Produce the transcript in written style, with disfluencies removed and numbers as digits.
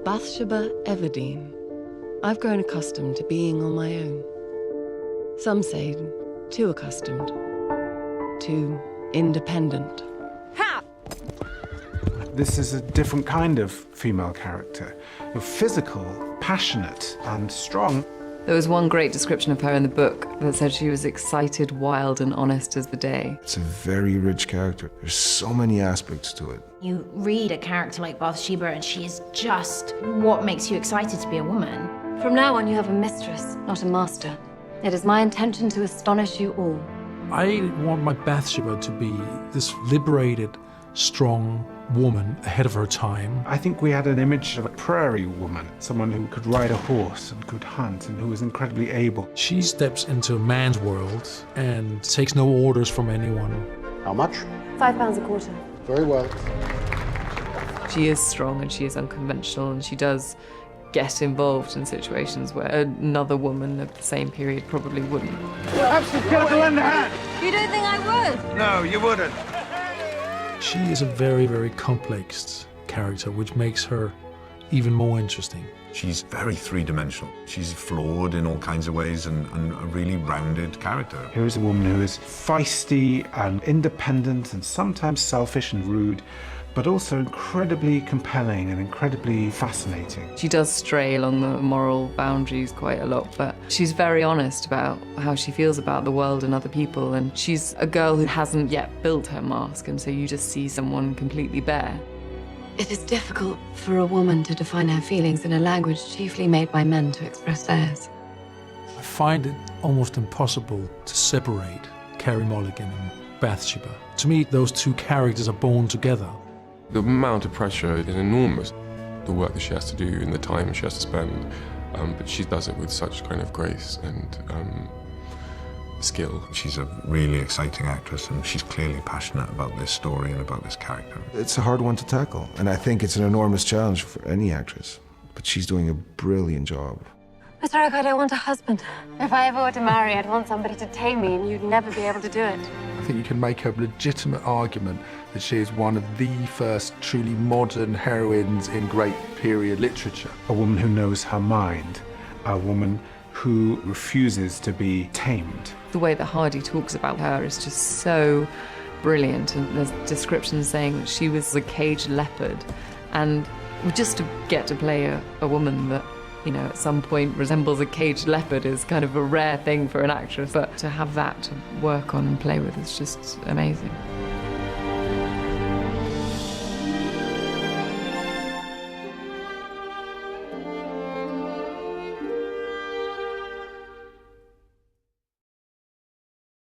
Bathsheba Everdene. I've grown accustomed to being on my own. Some say too accustomed, too independent. Ha! This is a different kind of female character. You're physical, passionate, and strong. There was one great description of her in the book that said she was excited, wild, and honest as the day. It's a very rich character. There's so many aspects to it. You read a character like Bathsheba and she is just what makes you excited to be a woman. From now on, you have a mistress, not a master. It is my intention to astonish you all. I want my Bathsheba to be this liberated, strong woman ahead of her time. I think we had an image of a prairie woman, someone who could ride a horse and could hunt and who was incredibly able. She steps into a man's world and takes no orders from anyone. How much? £5 a quarter. Very well. She is strong and she is unconventional, and she does get involved in situations where another woman of the same period probably wouldn't. Absolutely, get a lend a hand! You don't think I would? No, you wouldn't. She is a very, very complex character, which makes her even more interesting. She's very three-dimensional. She's flawed in all kinds of ways and a really rounded character. Here is a woman who is feisty and independent and sometimes selfish and rude, but also incredibly compelling and incredibly fascinating. She does stray along the moral boundaries quite a lot, but she's very honest about how she feels about the world and other people, and she's a girl who hasn't yet built her mask, and so you just see someone completely bare. It is difficult for a woman to define her feelings in a language chiefly made by men to express theirs. I find it almost impossible to separate Carey Mulligan and Bathsheba. To me, those two characters are born together. The amount of pressure is enormous, the work that she has to do and the time she has to spend, but she does it with such kind of grace and skill. She's a really exciting actress and she's clearly passionate about this story and about this character. It's a hard one to tackle, and I think it's an enormous challenge for any actress. But she's doing a brilliant job. Mr. Oak, I don't want a husband. If I ever were to marry, I'd want somebody to tame me, and you'd never be able to do it. I think you can make a legitimate argument that she is one of the first truly modern heroines in great period literature. A woman who knows her mind, a woman who refuses to be tamed. The way that Hardy talks about her is just so brilliant, and there's descriptions saying that she was a caged leopard, and just to get to play a woman that, you know, at some point resembles a caged leopard is kind of a rare thing for an actress, but to have that to work on and play with is just amazing.